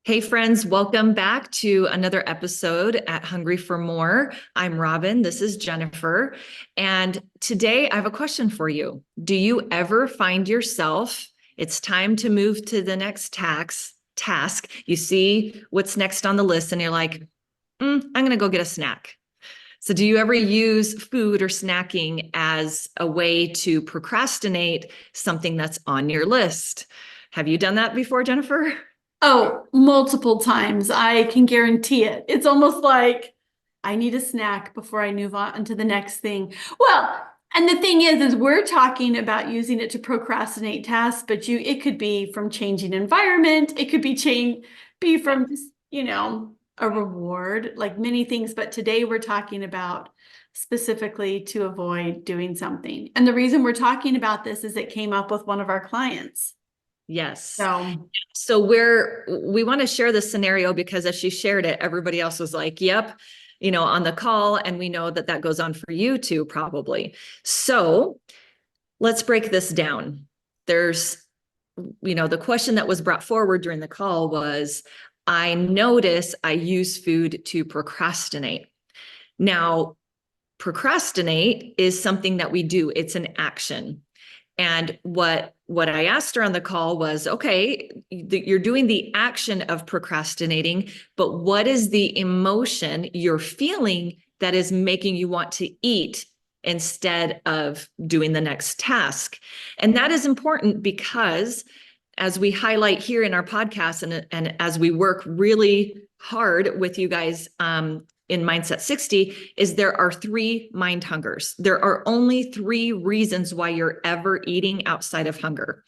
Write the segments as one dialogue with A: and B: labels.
A: Hey friends, welcome back to another episode at Hungry for More. I'm Robin, this is Jennifer, and today I have a question for you. Do you ever find yourself, it's time to move to the next task. You see what's next on the list and you're like, I'm going to go get a snack. So do you ever use food or snacking as a way to procrastinate something that's on your list? Have you done that before, Jennifer?
B: Oh, multiple times. I can guarantee it. It's almost like I need a snack before I move on to the next thing. Well, and the thing is we're talking about using it to procrastinate tasks, but it could be from changing environment. It could be from just, a reward, like many things. But today we're talking about specifically to avoid doing something. And the reason we're talking about this is it came up with one of our clients.
A: Yes.
B: So
A: So we want to share this scenario because as she shared it, everybody else was like, yep, on the call. And we know that that goes on for you too, probably. So let's break this down. There's, the question that was brought forward during the call was, I notice I use food to procrastinate. Now, procrastinate is something that we do. It's an action. And what I asked her on the call was, okay, you're doing the action of procrastinating, but what is the emotion you're feeling that is making you want to eat instead of doing the next task? And that is important because as we highlight here in our podcast and as we work really hard with you guys in Mindset 60 is there are three mind hungers. There are only three reasons why you're ever eating outside of hunger.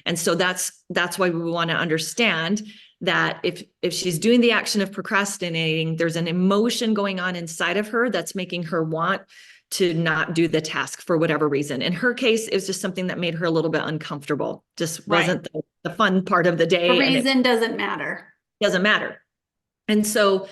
A: And so that's why we want to understand that if she's doing the action of procrastinating, there's an emotion going on inside of her that's making her want to not do the task for whatever reason. In her case, it was just something that made her a little bit uncomfortable. Just
B: right.
A: wasn't the fun part of the
B: The
A: day, and it
B: reason doesn't matter.
A: doesn't matter. And so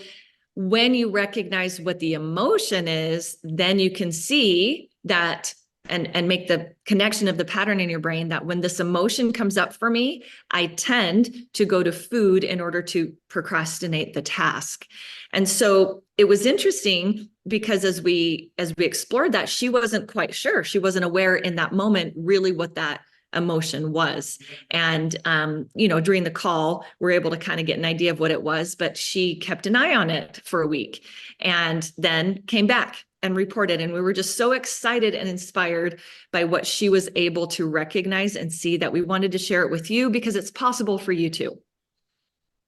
A: when you recognize what the emotion is, then you can see that and make the connection of the pattern in your brain that when this emotion comes up for me, I tend to go to food in order to procrastinate the task. And so it was interesting because as we explored that, she wasn't quite sure. She wasn't aware in that moment really what that emotion was. And, during the call, we're able to kind of get an idea of what it was, but she kept an eye on it for a week and then came back and reported. And we were just so excited and inspired by what she was able to recognize and see that we wanted to share it with you because it's possible for you too.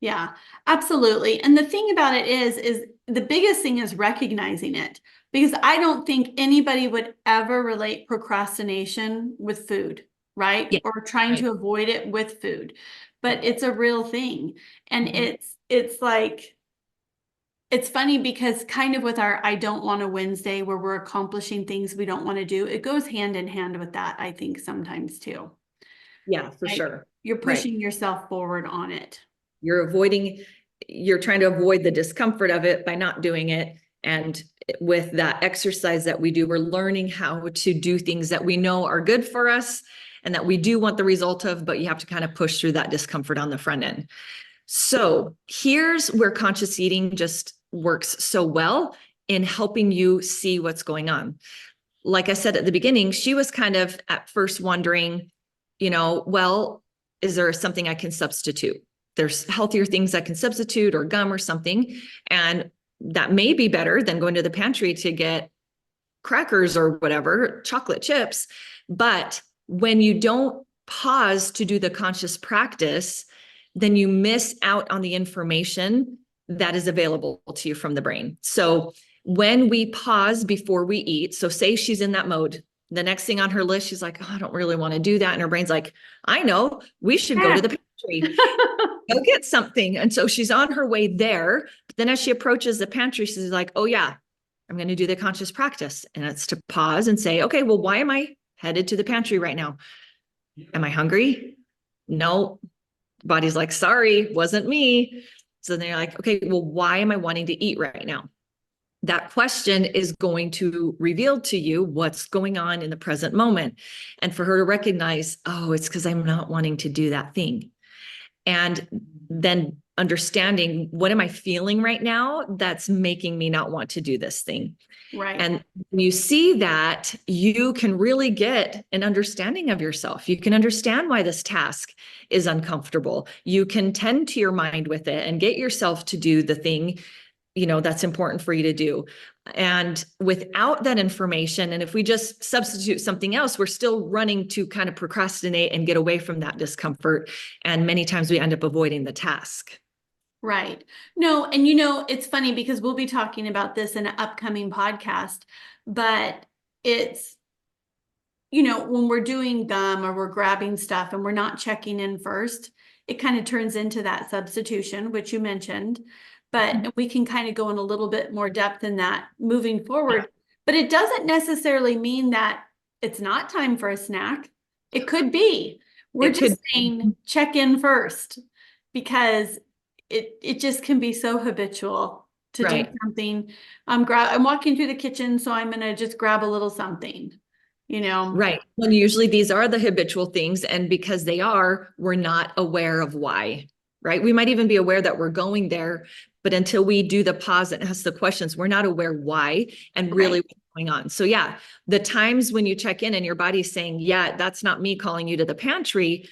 B: Yeah, absolutely. And the thing about it is the biggest thing is recognizing it because I don't think anybody would ever relate procrastination with food, right?
A: Yeah,
B: Or trying
A: right.
B: to avoid it with food, but it's a real thing. And
A: Mhm.
B: it's like, it's funny because kind of with our I don't want a Wednesday where we're accomplishing things we don't want to do, it goes hand in hand with that, I think sometimes too.
A: Yeah, for
B: Right?
A: sure.
B: You're
A: Right.
B: pushing yourself forward on it.
A: You're trying to avoid the discomfort of it by not doing it. And with that exercise that we do, we're learning how to do things that we know are good for us and that we do want the result of, but you have to kind of push through that discomfort on the front end. So here's where conscious eating just works so well in helping you see what's going on. Like I said at the beginning, she was kind of at first wondering, well, is there something I can substitute? There's healthier things I can substitute or gum or something. And that may be better than going to the pantry to get crackers or whatever, chocolate chips. But when you don't pause to do the conscious practice, then you miss out on the information that is available to you from the brain. So when we pause before we eat, so say she's in that mode, the next thing on her list, she's like, oh, I don't really want to do that. And her brain's like, I know, we should go to the pantry, go get something. And so she's on her way there. But then as she approaches the pantry, she's like, oh, yeah, I'm going to do the conscious practice. And it's to pause and say, okay, well, why am I headed to the pantry right now? Am I hungry? No. Body's like, sorry, wasn't me. So then you're like, okay, well, why am I wanting to eat right now? That question is going to reveal to you what's going on in the present moment. And for her to recognize, oh, it's because I'm not wanting to do that thing. And then understanding, what am I feeling right now that's making me not want to do this thing?
B: Right.
A: And when you see that, you can really get an understanding of yourself. You can understand why this task is uncomfortable. You can tend to your mind with it and get yourself to do the thing, that's important for you to do. And without that information, and if we just substitute something else, we're still running to kind of procrastinate and get away from that discomfort. And many times we end up avoiding the task.
B: Right. No, and it's funny because we'll be talking about this in an upcoming podcast, but it's, when we're doing gum or we're grabbing stuff and we're not checking in first, it kind of turns into that substitution, which you mentioned, but we can kind of go in a little bit more depth in that moving forward. But it doesn't necessarily mean that it's not time for a snack. It could be. We're just saying check in first, because it just can be so habitual to do something. I'm walking through the kitchen, so I'm gonna just grab a little something,
A: Right. When usually these are the habitual things, and because they are, we're not aware of why, right? We might even be aware that we're going there, but until we do the pause and ask the questions, we're not aware why and really what's going on. So yeah, the times when you check in and your body's saying, yeah, that's not me calling you to the pantry,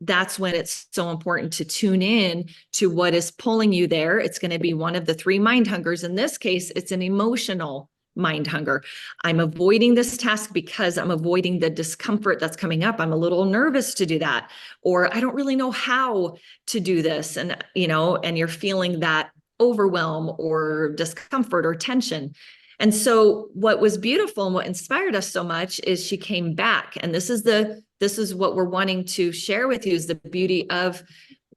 A: that's when it's so important to tune in to what is pulling you there. It's going to be one of the 3 mind hungers. In this case, it's an emotional mind hunger. I'm avoiding this task because I'm avoiding the discomfort that's coming up. I'm a little nervous to do that, or I don't really know how to do this. And, and you're feeling that overwhelm or discomfort or tension. And so what was beautiful and what inspired us so much is she came back. And this is what we're wanting to share with you, is the beauty of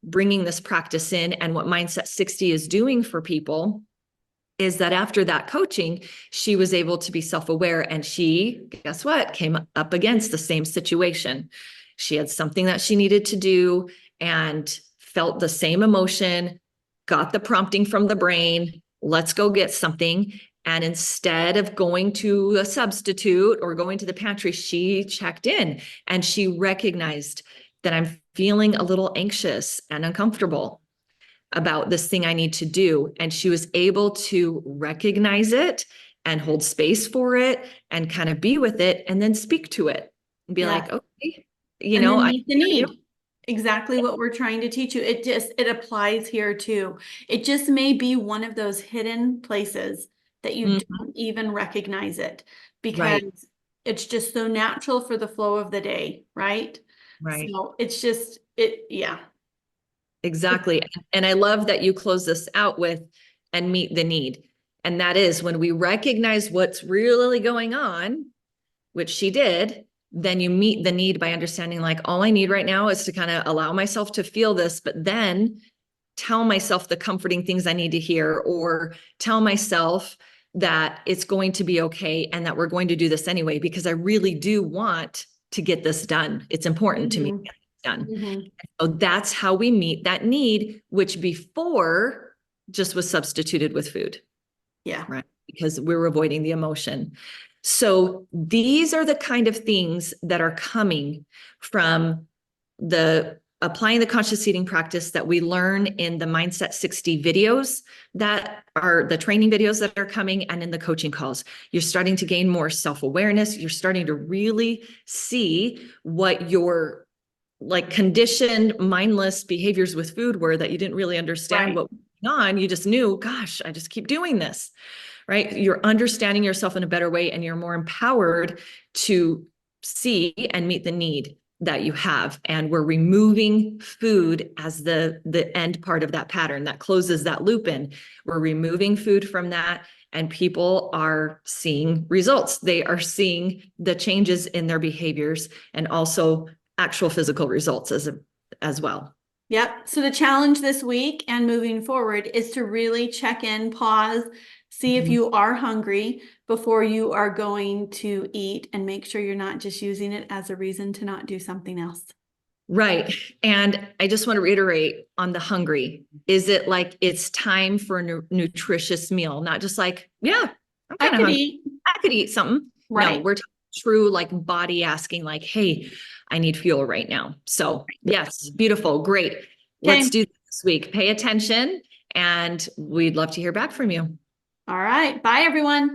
A: bringing this practice in, and what Mindset 60 is doing for people is that after that coaching, she was able to be self-aware, and she, guess what, came up against the same situation. She had something that she needed to do and felt the same emotion, got the prompting from the brain, let's go get something. And instead of going to a substitute or going to the pantry, she checked in and she recognized that I'm feeling a little anxious and uncomfortable about this thing I need to do. And she was able to recognize it and hold space for it and kind of be with it, and then speak to it and be like, okay,
B: I meet the need. Exactly what we're trying to teach you. It applies here too. It just may be one of those hidden places that you don't even recognize it, because it's just so natural for the flow of the day, right?
A: Right.
B: So it's just, yeah.
A: Exactly. And I love that you close this out with, and meet the need. And that is when we recognize what's really going on, which she did, then you meet the need by understanding, like, all I need right now is to kind of allow myself to feel this, but then tell myself the comforting things I need to hear, or tell myself that it's going to be okay and that we're going to do this anyway, because I really do want to get this done. It's important to me to get this done. So that's how we meet that need, which before just was substituted with food.
B: Yeah.
A: Right. Because we're avoiding the emotion. So these are the kind of things that are coming from the applying the conscious eating practice that we learn in the Mindset 60 videos, that are the training videos that are coming, and in the coaching calls. You're starting to gain more self-awareness. You're starting to really see what your conditioned, mindless behaviors with food were that you didn't really understand what was going on. You just knew, gosh, I just keep doing this, right? You're understanding yourself in a better way, and you're more empowered to see and meet the need that you have. And we're removing food as the end part of that pattern that closes that loop in. We're removing food from that, and people are seeing results. They are seeing the changes in their behaviors, and also actual physical results as well.
B: Yep. So the challenge this week and moving forward is to really check in, pause, see if you are hungry before you are going to eat, and make sure you're not just using it as a reason to not do something else.
A: Right. And I just want to reiterate on the hungry. Is it like it's time for a nutritious meal? Not just like, yeah, I'm kind of hungry. I could eat something.
B: Right.
A: No, we're talking true, like, body asking, like, hey, I need fuel right now. So yes, beautiful. Great. Let's do this. this week. Pay attention, and we'd love to hear back from you.
B: All right. Bye, everyone.